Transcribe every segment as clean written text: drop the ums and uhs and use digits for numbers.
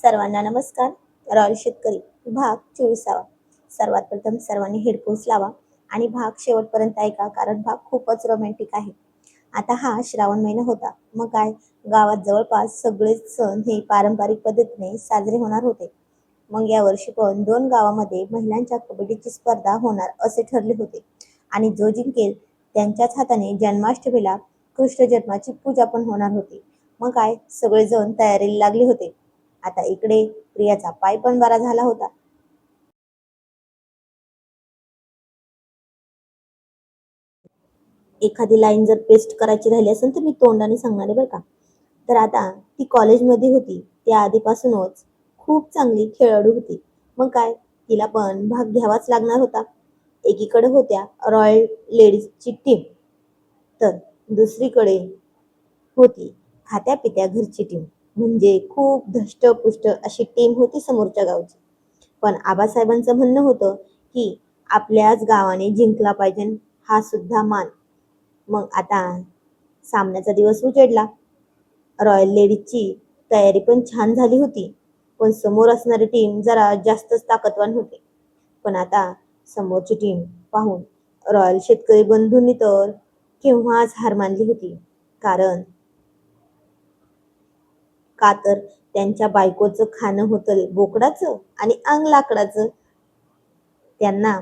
सर्वांना नमस्कार. रॉयल शेतकरी भाग 24. सर्वात प्रथम सर्वांनी हेडफोन्स लावा आणि भाग शेवटपर्यंत ऐका, कारण भाग खूपच रोमॅन्टिक आहे. आता हा श्रावण महिना होता. मग काय, गावात जवळपास सगळेच सण हे पारंपरिक पद्धतीने साजरे होणार होते. मग या वर्षी पण 2 गावामध्ये महिलांच्या कबड्डीची स्पर्धा होणार असे ठरले होते आणि जो जिंकेल त्यांच्याच हाताने जन्माष्टमीला कृष्ण जन्माची पूजा पण होणार होती. मग काय, सगळेजण तयारीला लागले होते. आता इकडे प्रियाचा पाय पण बरा झाला होता. एखादी लाईन जर पेस्ट करायची राहिली असेल तर मी तोंडाने सांगणार आहे बरं का. तर आता ती कॉलेजमध्ये होती. त्या आधीपासूनच खूप चांगली खेळाडू होती. मग काय, तिला पण भाग घ्यावाच लागणार होता. एकीकडे होत्या रॉयल लेडीजची टीम, तर दुसरीकडे होती खात्या-पित्या घरची टीम. म्हणजे खूप धष्टपुष्ट अशी टीम होती समोरच्या गावची. पण आबासाहेबांचं म्हणणं होतं की आपल्याच गावाने जिंकला पाहिजे, हा सुद्धा मान. मग आता सामन्याचा दिवस उजेडला. रॉयल लेडीजची तयारी पण छान झाली होती, पण समोर असणारी टीम जरा जास्तच ताकदवान होती. पण आता समोरची टीम पाहून रॉयल शेतकरी बंधूंनी तर केव्हाच हार मानली होती. कारण का तर त्यांच्या बायकोचं खाणं होतं बोकडाचं आणि अंग लाकडाचं. त्यांना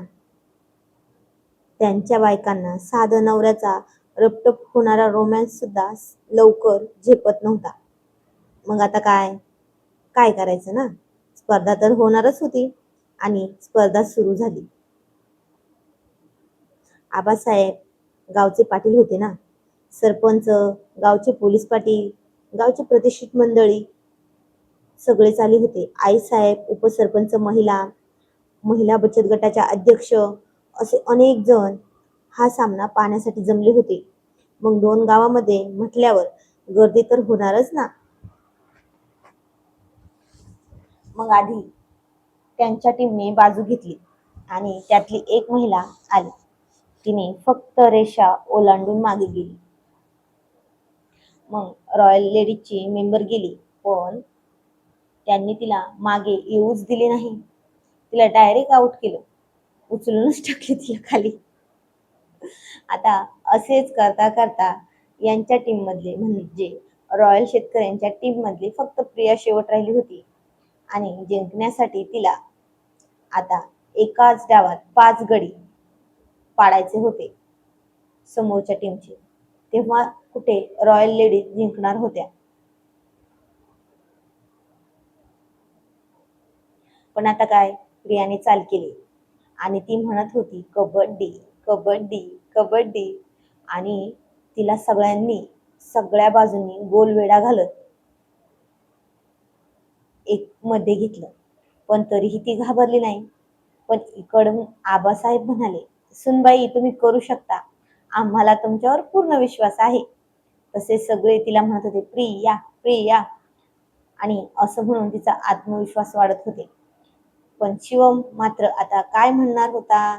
त्यांच्या बायकांना साधं नवऱ्याचा रपटप होणारा रोमॅन्स सुद्धा लवकर झेपत नव्हता. मग आता काय काय करायचं ना. स्पर्धा तर होणारच होती आणि स्पर्धा सुरू झाली. आबासाहेब गावचे पाटील होते ना, सरपंच, गावचे पोलीस पाटील, गावची प्रतिष्ठित मंडळी सगळेच आले होते. आईसाहेब, उपसरपंच, महिला महिला बचत गटाच्या अध्यक्ष असे अनेक जण हा सामना पाहण्यासाठी जमले होते. मग 2 गावामध्ये म्हटल्यावर गर्दी तर होणारच ना. मग आधी त्यांच्या टीमने बाजू घेतली आणि त्यातली एक महिला आली. तिने फक्त रेषा ओलांडून मागे गेली. मग रॉयल लेडीजची मेंबर गेली, पण त्यांनी तिला मागे येऊच दिले नाही. तिला डायरेक्ट आउट केलं. उचलूनच टाकले तिला खाली. आता असेच करता करता यांच्या टीम मधले म्हणजे रॉयल शेतकऱ्यांच्या टीम मधली फक्त प्रिया शेवट राहिली होती आणि जिंकण्यासाठी तिला आता एकाच डावात 5 गडी पाडायचे होते समोरच्या टीमचे. तेव्हा कुठे रॉयल लेडीज जिंकणार होत्या. पण आता काय, प्रियाने चाल केली आणि ती म्हणत होती कबड्डी, कबड्डी, कबड्डी. आणि तिला सगळ्यांनी सगळ्या बाजूंनी गोलवेढा घालत एक मध्ये घेतलं. पण तरीही ती घाबरली नाही. पण इकडून आबासाहेब म्हणाले, सुनबाई तुम्ही करू शकता, आम्हाला तुमच्यावर पूर्ण विश्वास आहे. तसे सगळे तिला म्हणत होते प्रिया, प्रिया. आणि असं म्हणून तिचा आत्मविश्वास वाढत होते. पण शिवम मात्र आता काय म्हणणार होता.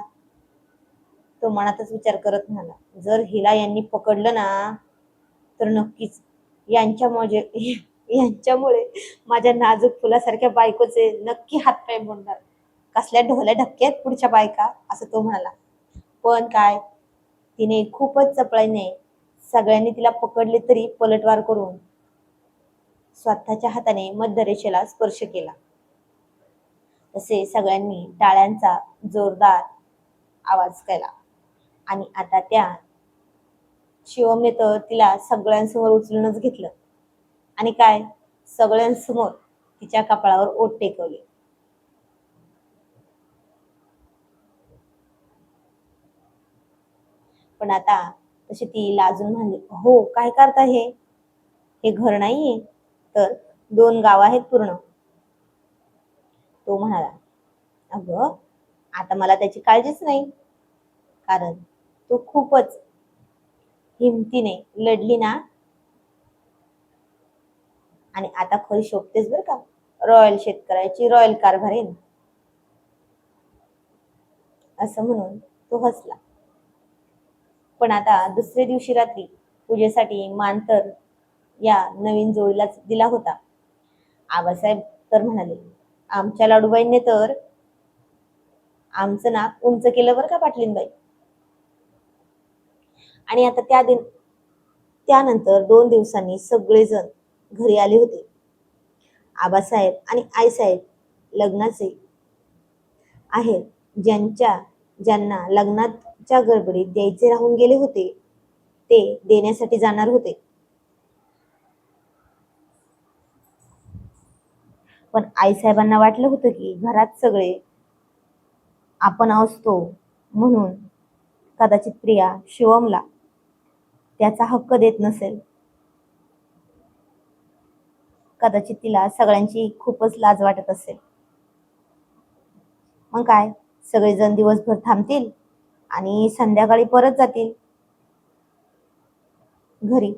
तो मनातच विचार करत म्हणाला, जर हिला यांनी पकडलं ना, तर नक्कीच यांच्यामुळे यांच्यामुळे माझ्या नाजूक फुलासारख्या बायकोचे नक्की हातपाय मोडणार. कसल्या ढोल्या ढक्क्यात पुढच्या बायका, असं तो म्हणाला. पण काय, तिने खूपच चपळाईने सगळ्यांनी तिला पकडले तरी पलटवार करून स्वतःच्या हाताने मध्यरेषेला स्पर्श केला. तसे सगळ्यांनी टाळ्यांचा जोरदार आवाज केला आणि आता त्या शिवमने तर तिला सगळ्यांसमोर उचलूनच घेतलं आणि काय, सगळ्यांसमोर तिच्या कपाळावर ओठ टेकवले. पण आता तशी ती लाजून म्हणली, हो काय करता, हे हे घर नाहीये, तर 2 गाव आहेत पूर्ण. तो म्हणाला, अगं आता मला त्याची काळजीच नाही, कारण तू खूपच हिमतीने लढली ना. आणि आता खरी शोभतेस बरं का, रॉयल शेतकऱ्याची रॉयल कारभारीण. असं म्हणून तो हसला. पण आता दुसऱ्या दिवशी रात्री पूजेसाठी मान तर या नवीन जोडीलाच दिला होता. आबासाहेब तर म्हणाले, आमच्या लाडूबाईंनी तर आमचं नाक उंच केलं बरं का पाटलीनबाई. आणि आता त्यानंतर 2 दिवसांनी सगळेजण घरी आले होते. आबासाहेब आणि आईसाहेब लग्नाचे आहेत, ज्यांना लग्नाच्या गडबडीत द्यायचे राहून गेले होते ते देण्यासाठी जाणार होते. पण आईसाहेबांना वाटलं होतं की घरात सगळे आपण असतो म्हणून कदाचित प्रिया शिवमला त्याचा हक्क देत नसेल. कदाचित तिला सगळ्यांची खूपच लाज वाटत असेल. मग काय, सगळेजण दिवसभर थांबतील आणि संध्याकाळी परत जातील घरी.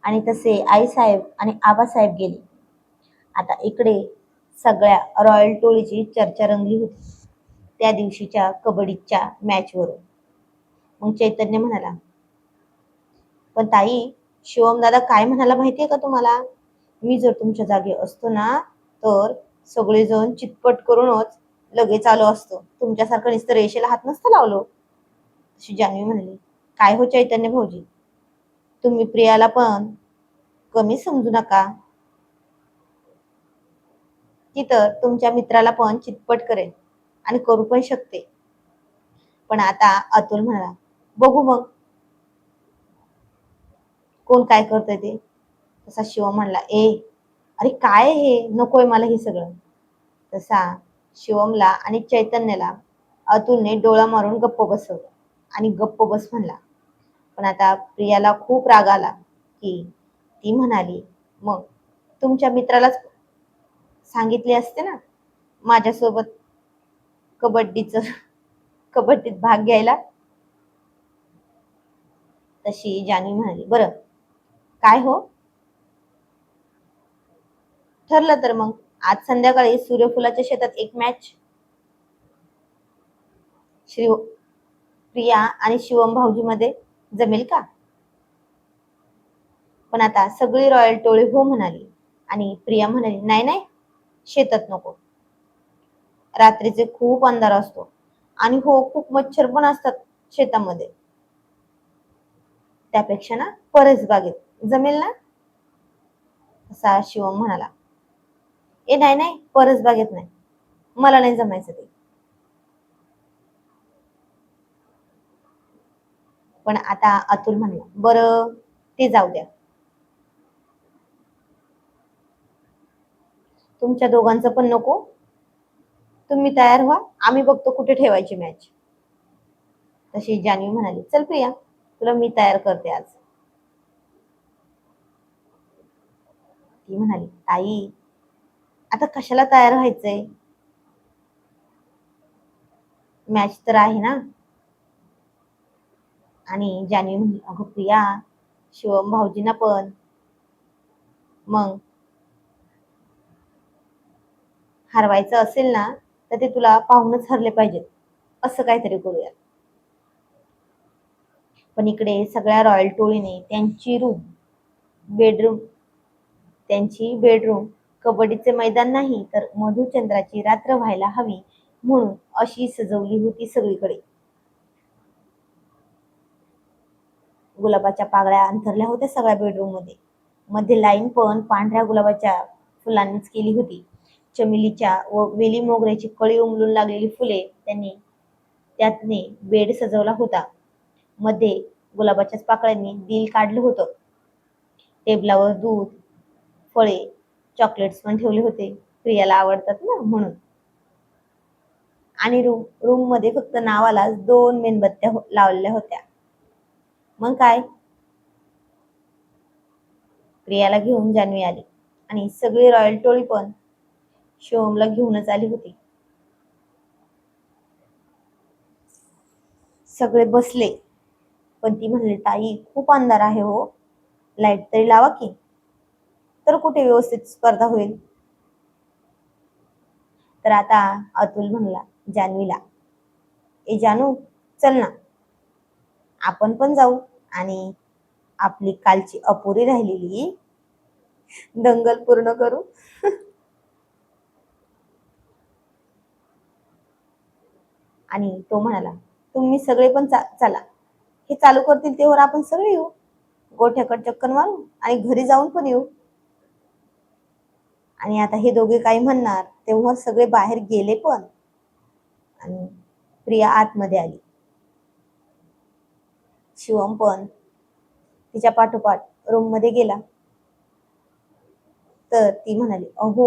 आणि तसे आईसाहेब आणि आबासाहेब गेले. आता इकडे सगळ्या रॉयल टोळीची चर्चा रंगली होती त्या दिवशीच्या कबड्डीच्या मॅचवरून. मग चैतन्य म्हणाला, पण ताई, शिवम दादा काय म्हणाला माहितीये का तुम्हाला? मी जर तुमच्या जागी असतो ना तर सगळेजण चितपट करूनच लगेच आलो असतो, तुमच्यासारखं नुसतं रेषेला हात नसतं लावलो. तशी जान्हवी म्हणाली, काय हो चैतन्य भाऊजी, तुम्ही प्रियाला पण कमी समजू नका. ती तर तुमच्या मित्राला पण चितपट करेल आणि करू पण शकते. पण आता अतुल म्हणाला, बघू मग कोण काय करतंय ते. तसा शिवम म्हणला, अरे काय हे, नकोय मला हे सगळं. तसा शिवमला आणि चैतन्यला अतुलने डोळा मारून गप्प बसवलं आणि गप्प बस म्हणला. पण आता प्रियाला खूप राग आला की ती म्हणाली, मग तुमच्या मित्रालाच सांगितले असते ना माझ्यासोबत कबड्डीत भाग घ्यायला. तशी जान्हवी म्हणाली, बरं काय हो, ठरलं तर मग आज संध्याकाळी सूर्यफुलाच्या शेतात एक मॅच श्री प्रिया आणि शिवम भाऊजी मध्ये जमेल का? पण आता सगळी रॉयल टोळी हो म्हणाली आणि प्रिया म्हणाली, नाही नाही, शेतात नको, रात्रीचे खूप अंधार असतो आणि हो खूप मच्छर पण असतात शेतामध्ये, त्यापेक्षा ना परस बागेत जमेल ना? असा शिवम म्हणाला, नाही नाही, परस बागेत नाही, मला नाही जमायचं ते. पण आता अतुल म्हणला, बरं ते जाऊ द्या, तुमच्या दोघांचं पण नको, तुम्ही तयार व्हा, आम्ही बघतो कुठे ठेवायची मॅच. तशी जान्हवी म्हणाली, चल प्रिया, तुला मी तयार करते आज. ती म्हणाली, ताई आता कशाला तयार व्हायचंय, मॅच तर आहे ना. आणि जान्हवी म्हणली, अगं प्रिया, शिवम भाऊजींना पण मग हरवायचं असेल ना तर ते तुला पाहूनच हरले पाहिजेत, असं काहीतरी करूया. पण इकडे सगळ्या रॉयल टोळीने बेडरूम त्यांची बेडरूम कबड्डीचे मैदान नाही तर मधुचंद्राची रात्र व्हायला हवी म्हणून अशी सजवली होती सगळीकडे. गुलाबाच्या पाकळ्या अंथरल्या होत्या सगळ्या बेडरूम मध्ये. मध्ये लाईन पण पांढऱ्या गुलाबाच्या फुलांनीच केली होती. चमेलीच्या व वेली मोगऱ्याची कळी उमलून लागलेली फुले त्यातने बेड सजवला होता. मध्ये गुलाबाच्याच पाकळ्यांनी दिल काढलं होतं. टेबलावर दूध, फळे, चॉकलेट्स पण ठेवले होते, प्रियाला आवडतात ना म्हणून. आणि रूम मध्ये फक्त नावाला 2 मेणबत्त्या लावलेल्या होत्या. मग काय, प्रियाला घेऊन जान्हवी आली आणि सगळी रॉयल टोळी पण शिवमला घेऊनच आली होती. सगळे बसले पण ती म्हणली, ताई खूप अंधार आहे हो, लाईट तरी लावा की, तर कुठे व्यवस्थित स्पर्धा होईल. तर आता अतुल म्हणला जान्हवीला, जानू, चल ना, आपण पण जाऊ आणि आपली कालची अपुरी राहिलेली दंगल पूर्ण करू. आणि तो म्हणाला, तुम्ही सगळे पण चला, हे चालू करतील तेव्हा आपण सगळे येऊ, गोठ्याकडे चक्कर मारू आणि घरी जाऊन पण येऊ. आणि आता हे दोघे काही म्हणणार तेव्हा सगळे बाहेर गेले पण. आणि प्रिया आतमध्ये आली. शिवम पण तिच्या पाठोपाठ रूम मध्ये गेला. तर ती म्हणाली, अहो,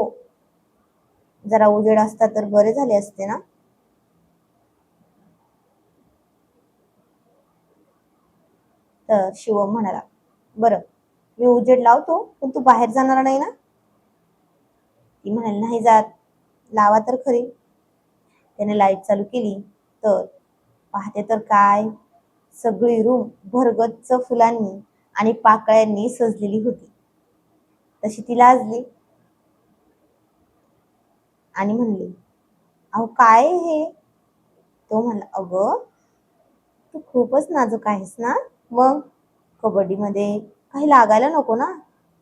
जरा उजेड असता तर बरे झाले असते ना. तर शिवम म्हणाला, बरं, मी उजेड लावतो, पण तू बाहेर जाणार नाही ना. ती म्हणाली, नाही जात, लावा तर खरी. त्याने लाईट चालू केली तर पाहते तर काय, सगळी रूम भरगच्च फुलांनी आणि पाकळ्यांनी सजलेली होती. तशी ती लाजली आणि म्हणली, अहो काय हे. तो म्हणला, अगं, तू खूपच नाजूक आहेस ना. मग कबड्डीमध्ये काही लागायला नको ना,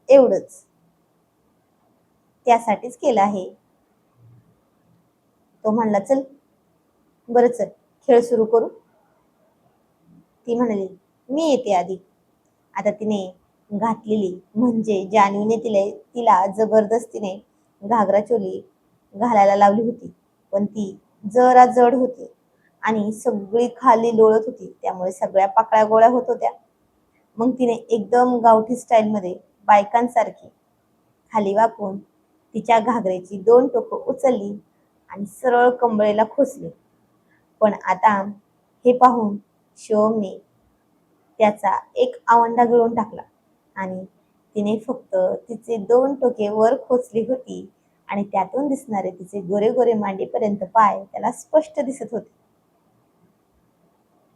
एवढंच, त्यासाठीच केलं आहे. तो म्हणला, चल बरं, चल खेळ सुरू करू. ती म्हणाली, मी येते आधी. आता तिने घातलेली, म्हणजे जान्हवीने तिला जबरदस्तीने घागरा चोली घालायला लावली होती, पण ती जरा जड होती आणि सगळी खाली लोळत होती, त्यामुळे सगळ्या पाकळ्या गोळ्या होत होत्या. मग तिने एकदम गावठी स्टाईलमध्ये बायकांसारखी खाली वाकून तिच्या घागरेची दोन टोकं उचलली आणि सरळ कंबळेला खोचली. पण आता हे पाहून शिवमने त्याचा एक आवंडा गिळून टाकला आणि तिने फक्त तिचे दोन टोके वर खोचली होती आणि त्यातून दिसणारे तिचे गोरे गोरे मांडीपर्यंत पाय त्याला स्पष्ट दिसत होते.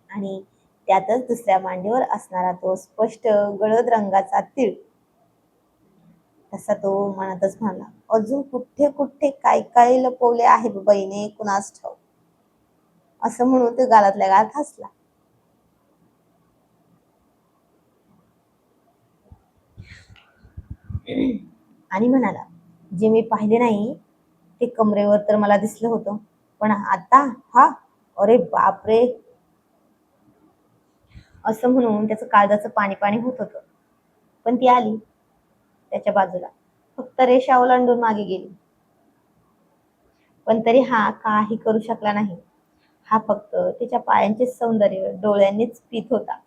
आणि त्यातच दुसऱ्या मांडीवर असणारा तो स्पष्ट गडद रंगाचा तीळ. तसा तो मनातच म्हणाला, अजून कुठे कुठे काय काय लपवले आहे बाईने कुणास ठाऊक. असं म्हणून ते गालातल्या गालात हसला. आणि म्हणाला, जे मी पाहिले नाही ते कमरेवर तर मला दिसलं होतं, पण आता हा, अरे बापरे. असं म्हणून त्याचं काळजाचं पाणी पाणी होत होतं. पण ती आली त्याच्या बाजूला, फक्त रेषा ओलांडून मागे गेली. पण तरी हा काही करू शकला नाही. हा फक्त तिच्या पायांचे सौंदर्य डोळ्यांनीच पित होता.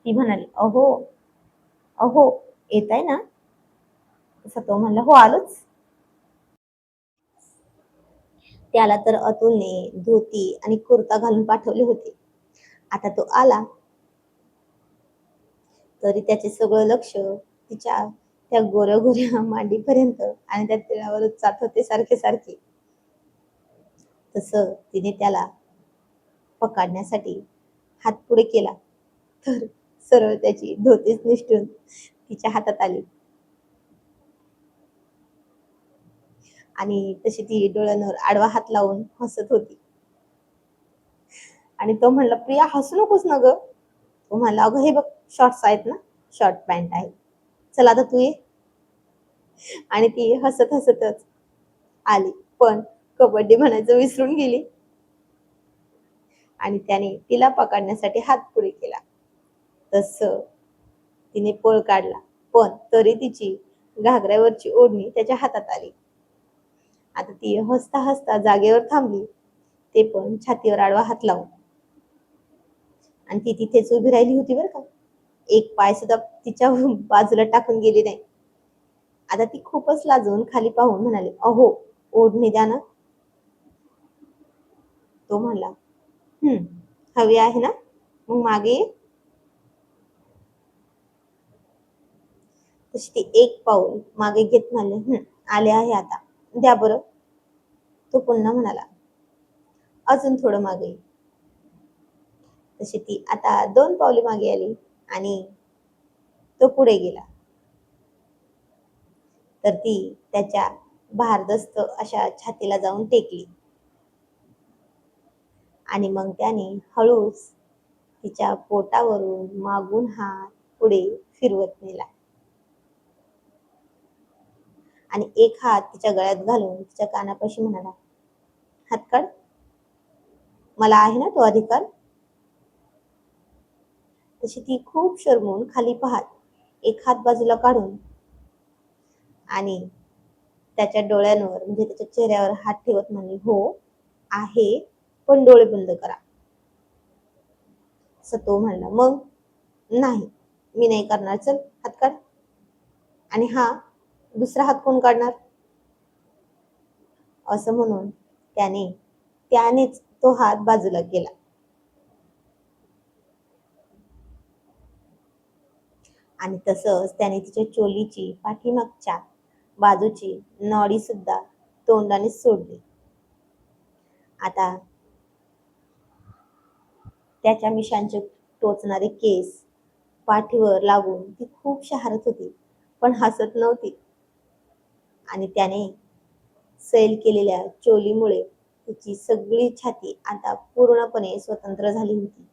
ती म्हणाली, अहो अहो, येत आहे ना. तसा तो म्हणला, हो आलोच. त्याला तर अतुलने धोती आणि कुर्ता घालून पाठवले होते. आता तो आला तरी त्याचे सगळं लक्ष तिच्या त्या गोऱ्या गोऱ्या मांडीपर्यंत आणि त्या तिळावरच जात होते सारखे सारखे. तसं तिने त्याला पकडण्यासाठी हात पुढे केला तर सरळ त्याची धोतीच निसटून तिच्या हातात आली. आणि तशी ती डोळ्यांवर आडवा हात लावून हसत होती. आणि तो म्हणला, प्रिया हसू नकोस ना ग. तो म्हणला, अगं हे बघ, शॉर्ट्स आहेत ना, शॉर्ट पॅन्ट आहे, चल आता तू ये. आणि ती हसत हसतच आली, पण कबड्डी म्हणायचं विसरून गेली. आणि त्याने तिला पकडण्यासाठी हात पुढे केला. तस तिने पळ काढला, पण तरी तिची घागऱ्यावरची ओढणी त्याच्या हातात आली. आता ती हसता हसता जागेवर थांबली, ते पण छातीवर आडवा हात लावून. आणि ती तिथेच उभी राहिली होती बरं का, एक पाय सुद्धा तिच्या बाजूला टाकून गेली नाही. आता ती खूपच लाजून खाली पाहून म्हणाली, अहो, ओढणी द्या ना. तो म्हणला, हवी आहे ना, मग मागे ये. तशी ती एक पाऊल मागे घेत म्हणाले, आले आहे आता, द्या बरं. तो पुन्हा म्हणाला, अजून थोडं मागे ये. तशी ती आता दोन पावले मागे आली आणि तो पुढे गेला. तर ती त्याच्या भारदस्त अशा छातीला जाऊन टेकली. आणि मग त्याने हळूच तिच्या पोटावरून मागून हात पुढे फिरवत नेला आणि एक हात तिच्या गळ्यात घालून तिच्या कानापाशी म्हणाला, हात काढ. मला आहे ना तो अधिकार. तशी ती खूप शरमून खाली पाहत एक हात बाजूला काढून आणि त्याच्या डोळ्यांवर म्हणजे त्याच्या चेहऱ्यावर हात ठेवत म्हणली, हो आहे, पण डोळे बंद करा. असं तो म्हणला. मग? नाही, मी नाही करणार, चल हात काढ. आणि हा दुसरा हात कोण काढणार? असं म्हणून त्यानेच तो हात बाजूला केला. आणि तसंच त्याने तिच्या चोलीची पाठीमागच्या बाजूची नॉडी सुद्धा तोंडाने सोडली. आता त्याच्या मिशांचे टोचणारे केस पाठीवर लागून ती खूप शहारत होती, पण हसत नव्हती. आणि त्याने सैल केलेल्या चोलीमुळे तिची सगळी छाती आता पूर्णपणे स्वतंत्र झाली होती.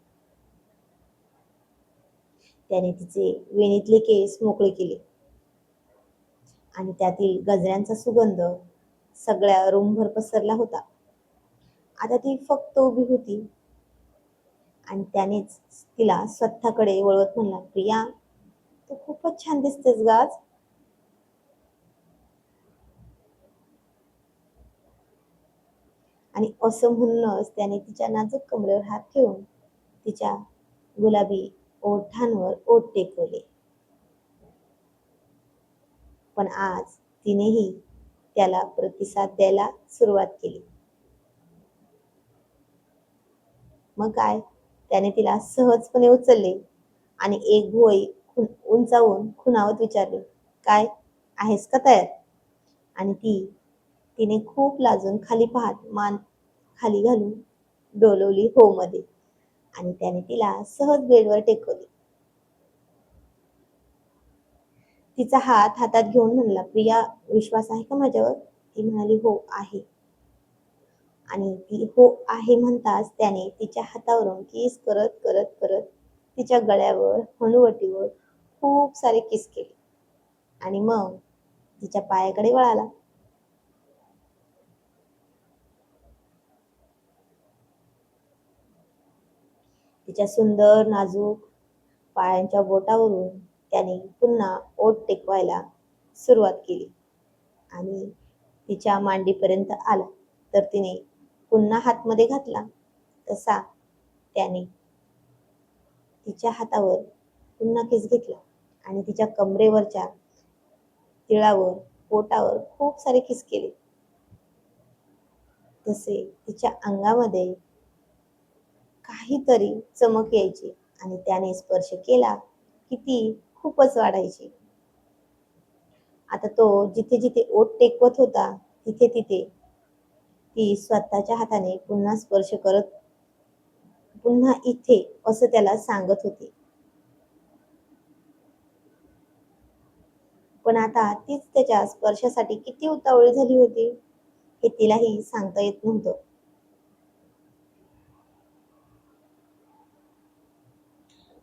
त्याने तिचे वेणीतले केस मोकळे केले आणि त्यातील गजऱ्यांचा सुगंध सगळ्या रूमभर पसरला होता. आता ती फक्त उभी होती आणि त्यानेच तिला स्वतःकडे वळवत म्हणला, प्रिया, तू खूपच छान दिसतेस ग आज. आणि असं म्हणूनच त्याने तिच्या नाजूक कमरेवर हात ठेवून तिच्या गुलाबी ओठांवर ओठ टेकवले. पण आज तिनेही त्याला प्रतिसाद द्यायला सुरुवात केली. मग काय, त्याने तिला सहजपणे उचलले आणि एक भुवई उंचावून खुणावत विचारले, काय, आहेस का तयार? आणि तिने खूप लाजून खाली पाहत मान खाली घालून डोलवली हो मध्ये. आणि त्याने तिला सहज बेडवर टेकवले. तिचा हात हातात घेऊन म्हणला, प्रिया, विश्वास आहे का माझ्यावर? ती म्हणाली, हो आहे. आणि ती हो आहे म्हणताच त्याने तिच्या हातावरून किस करत करत करत तिच्या गळ्यावर, हनुवटीवर खूप सारे किस केले. आणि मग तिच्या पायाकडे वळाला. तिच्या सुंदर नाजूक पायांच्या बोटावरून त्याने पुन्हा ओठ टेकवायला सुरुवात केली आणि तिच्या मांडीपर्यंत आला. तर तिने पुन्हा हातमध्ये घातला तसा त्याने तिच्या हातावर पुन्हा किस घेतला आणि तिच्या कमरेवरच्या तिळावर, पोटावर खूप सारे किस केले. तसे तिच्या अंगामध्ये काहीतरी चमक यायची आणि त्याने स्पर्श केला की ती खूपच वाढायची. आता तो जिथे जिथे ओठ टेकवत होता तिथे तिथे ती स्वतःच्या हाताने पुन्हा स्पर्श करत पुन्हा इथे असं त्याला सांगत होती. पण आता तीच त्याच्या स्पर्शासाठी किती उतावळी झाली होती हे तिलाही सांगता येत नव्हतं.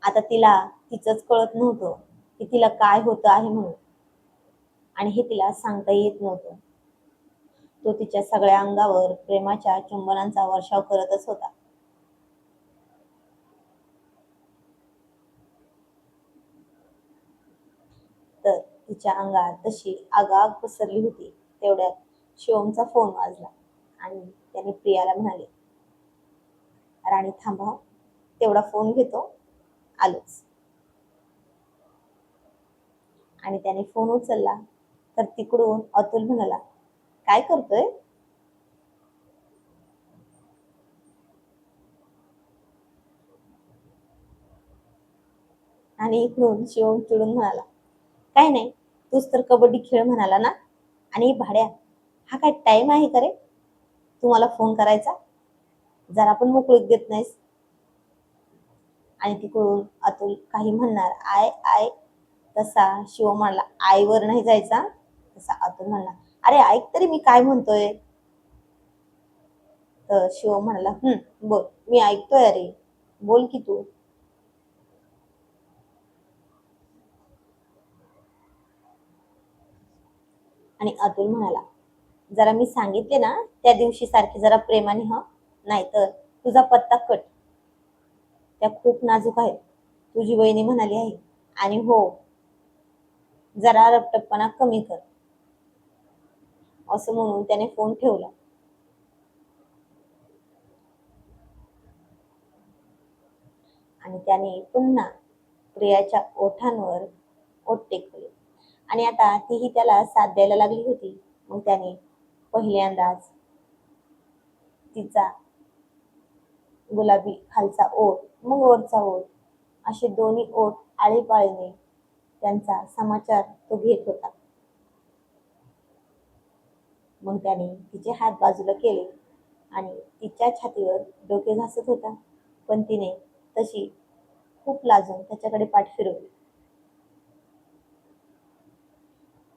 आता तिला तिचंच कळत नव्हतं की तिला काय होतं आहे म्हणून, आणि हे तिला सांगता येत नव्हतं. तो तिच्या सगळ्या अंगावर प्रेमाच्या चुंबनांचा वर्षाव करतच होता. तर तिच्या अंगात तशी आगाग पसरली होती. तेवढ्यात शिवमचा फोन वाजला आणि त्याने प्रियाला म्हणाले, राणी थांबा, तेवढा फोन घेतो, आलोच. आणि त्याने फोन उचलला तर तिकडून अतुल म्हणाला, काय करतोय? आणि इकडून शिवम चिडून म्हणाला, काय नाही, तूच तर कबड्डी खेळ म्हणाला ना, आणि भाड्या, हा काय टाइम आहे का रे तुम्हाला फोन करायचा? जरा पण मोकळीक देत नाहीस. आणि तिकडून अतुल काही म्हणणार आय आय, तसा शिव म्हणला, आईवर नाही जायचा. तसा अतुल म्हणला, अरे ऐक तरी मी काय म्हणतोय. तर शिव म्हणाला, बोल, मी ऐकतोय, अरे बोल की तू. आणि अतुल म्हणाला, जरा मी सांगितले ना त्या दिवशी सारखी जरा प्रेमाने, नाहीतर तुझा पत्ता कट, त्या खूप नाजूक आहेत, तुझी वहिनी म्हणाली आहे. आणि हो, जरा रपटपणा कमी कर, असं म्हणून त्याने फोन ठेवला. आणि त्याने पुन्हा प्रियाच्या ओठांवर ओठ टेकवले. आणि आता तीही त्याला साथ द्यायला लागली होती. मग त्याने पहिल्यांदाच तिचा गुलाबी खालचा ओठ, मग वरचा ओठ, असे दोन्ही ओठ आळीपाळीने त्यांचा समाचार तो घेत होता. मग त्याने तिचे हात बाजूला केले आणि तिच्या छातीवर डोके घासत होता. पण तिने तशी खूप लाजून त्याच्याकडे पाठ फिरवली.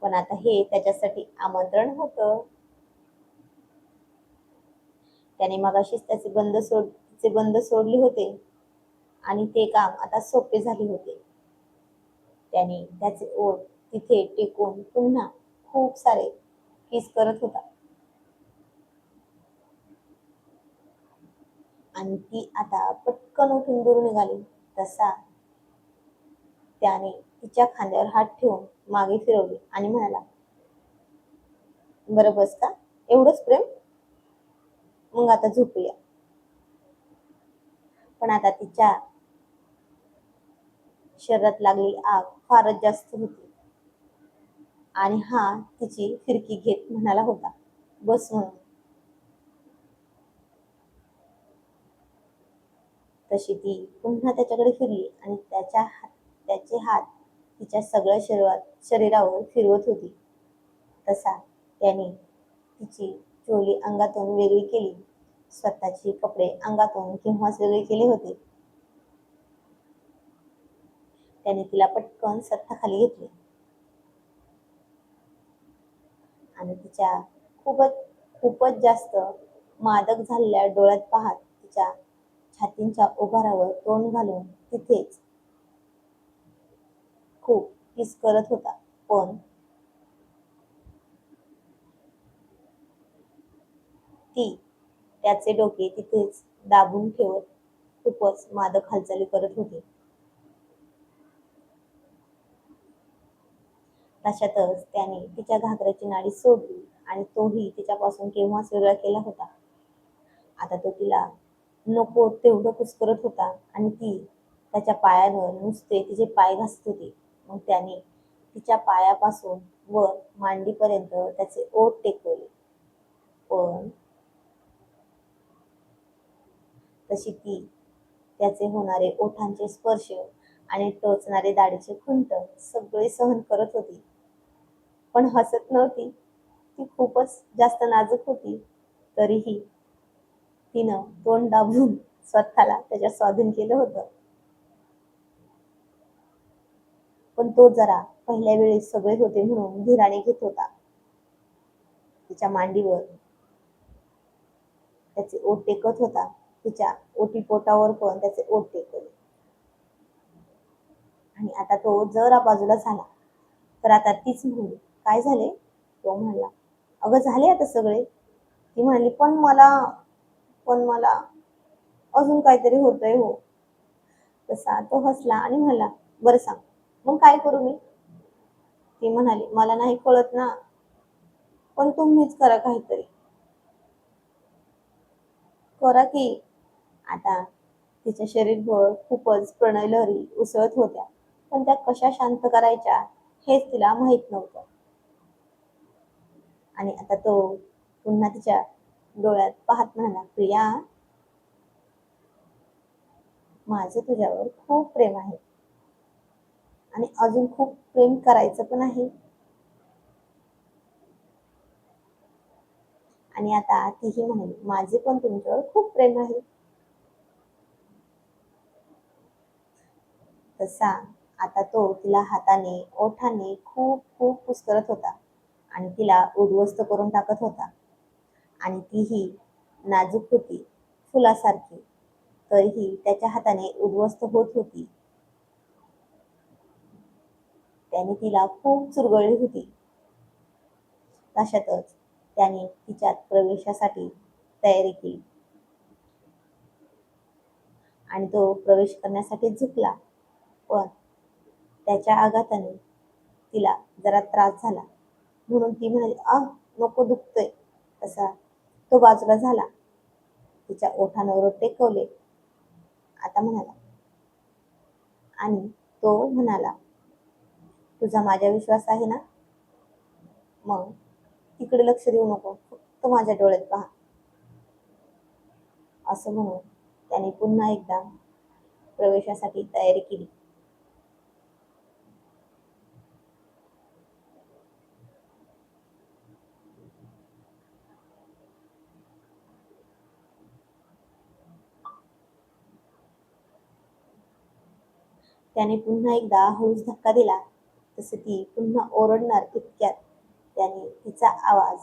पण आता हे त्याच्यासाठी आमंत्रण होतं. त्याने मगाशीच तिचे बंद सोडले होते आणि ते काम आता सोपे झाले होते. त्याने त्याचे ओठ तिथे टेकून पुन्हा खूप सारे किस करत होता. आणि ती आता पटकन उठून दूर निघाली. तसा त्याने तिच्या खांद्यावर हात ठेवून मागे फिरवले आणि म्हणाला, बरं बस का, एवढंच प्रेम, मग आता झोपूया. पण आता तिच्या शरीरात लागली आग फारच जास्त होती. आणि हा तिची फिरकी घेत म्हणाला होता, बस म्हणून. तशी ती पुन्हा त्याच्याकडे फिरली आणि त्याचे हात तिच्या सगळ्या शरीरावर फिरवत होती. तसा त्याने तिची चोली अंगातून वेगळी केली. स्वतःची कपडे अंगातून केव्हाच वेगळे केले होते. त्याने तिला पटकन खाली घेतले आणि तिच्या खूपच खूपच जास्त मादक झालेल्या डोळ्यात पाहत तिच्या छातींच्या उभारावर तोंड घालून तिथेच खूप किस करत होता. पण ती त्याचे डोके तिथेच दाबून ठेवत खूपच मादक हालचाली करत होती. तशातच त्याने तिच्या घागराची नाडी सोडली आणि तोही तिच्यापासून केव्हाच वेगळा केला होता. आता तो तिला नको तेवढं कुस्करत होता आणि ती त्याच्या पायावर नुसते तिचे पाय घासत होती. मग त्याने तिच्या पायापासून वर मांडीपर्यंत त्याचे ओठ टेकवले. पण तशी ती त्याचे होणारे ओठांचे स्पर्श आणि टोचणारे दाढीचे खुंट सगळे सहन करत होती. पण हसत नव्हती. ती खूपच जास्त नाजूक होती. तरीही तिनं तोंड दाबून स्वतःला त्याच्या स्वाधीन केलं होतं. पण तो जरा पहिल्या वेळी सगळे होते म्हणून धीराने घेत होता. तिच्या मांडीवर त्याचे ओठ टेकत होता. तिच्या ओटीपोटावर पण त्याचे ओठ टेकले. आणि आता तो जरा बाजूला झाला तर आता तीच म्हणली, काय झाले? तो म्हणला, अगं झाले आता सगळे. ती म्हणाली, पण मला अजून काहीतरी होतंय हो. तसा तो हसला आणि म्हणाला, बरं सांग, मग काय करू मी? ती म्हणाली, मला नाही कळत ना, पण तुम्हीच करा काहीतरी. करा की. आता तिच्या शरीरभर खूपच प्रणयलहरी उसळत होत्या. पण त्या कशा शांत करायच्या हेच तिला माहित नव्हतं. आणि आता तो पुन्हा तिच्या डोळ्यात पाहत म्हणाला, प्रिया, माझं तुझ्यावर खूप प्रेम आहे आणि अजून खूप प्रेम करायचं पण आहे. आणि आता तीही म्हणाली, माझे पण तुमच्यावर खूप प्रेम आहे. तसा आता तो तिला हाताने ओठाने खूप खूप पुस्करत होता आणि तिला उद्ध्वस्त करून टाकत होता. आणि तीही नाजूक होती, फुलासारखी, तरीही त्याच्या हाताने उद्ध्वस्त होत होती. त्याने तिला खूप चुरगळली होती. तशातच त्याने तिच्यात प्रवेशासाठी तयारी केली. आणि तो प्रवेश करण्यासाठी झुकला, पण त्याच्या आघाताने तिला जरा त्रास झाला, म्हणून ती म्हणाली, नको, दुखतंय. तसा तो बाजूला झाला, तिच्या ओठांवर ओठ टेकवले. आता म्हणाला आणि तो म्हणाला, तुझा माझ्या विश्वास आहे ना? मग तिकडे लक्ष देऊ नको, फक्त माझ्या डोळ्यात पहा. असं म्हणून त्याने पुन्हा एकदा प्रवेशासाठी तयारी केली. त्याने पुन्हा एकदा हळूच धक्का दिला. तसे ती पुन्हा ओरडणार इतक्यात त्याने तिचा आवाज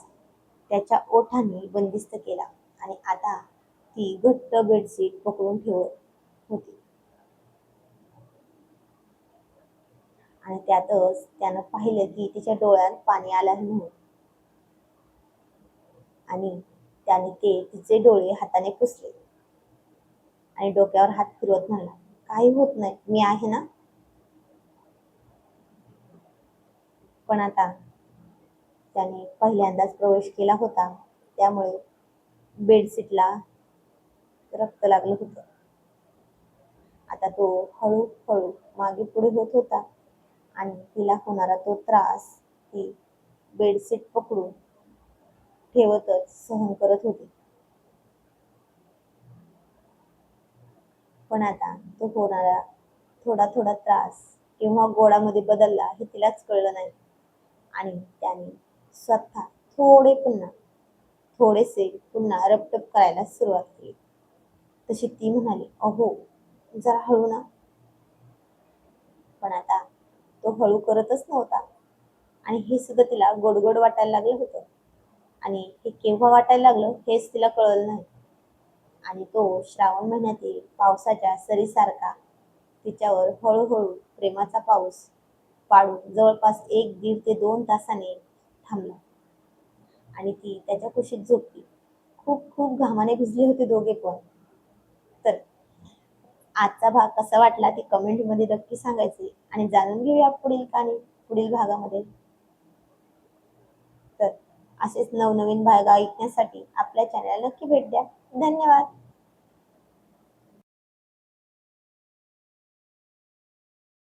त्याच्या ओठांनी बंदिस्त केला आणि आता ती घट्ट बेडशीट पकडून ठेवत होती. आणि त्यातच त्यानं पाहिलं की तिच्या डोळ्यात पाणी आलं आहे म्हणून. आणि त्याने ते तिचे डोळे हाताने पुसले आणि डोक्यावर हात फिरवत म्हणला, काही होत नाही, मी आहे ना. पण आता त्याने पहिल्यांदाच प्रवेश केला होता, त्यामुळे बेडशीटला रक्त लागलं होतं. आता तो हळूहळू मागे पुढे होत होता आणि तिला होणारा तो त्रास ती बेडशीट पकडून ठेवतच सहन करत होती. पण आता तो होणारा थोडा थोडा त्रास केव्हा गोळामध्ये बदलला हे तिलाच कळलं नाही. आणि त्याने स्वतः थोडेसे पुन्हा रपटप करायला सुरुवात केली. तशी ती म्हणाली, अहो, जरा हळू ना. पण आता तो हळू करतच नव्हता आणि हे सुद्धा तिला गोडगोड वाटायला लागलं होतं. आणि हे केव्हा वाटायला लागलं हेच तिला कळलं नाही. आणि तो श्रावण महिन्यातील पावसाच्या सरीसारखा तिच्यावर हळूहळू प्रेमाचा पाऊस पाडून जवळपास 1 दीड ते 2 तासाने थांबला. आणि ती त्याच्या कुशीत झोपली. खूप खूप घामाने भिजले होते दोघे पण. तर आजचा भाग कसा वाटला ते कमेंटमध्ये नक्की सांगायचे आणि जाणून घेऊया पुढील कहाणी पुढील भागामध्ये. तर असेच नवनवीन भाग ऐकण्यासाठी आपल्या चॅनलला नक्की भेट द्या. धन्यवाद.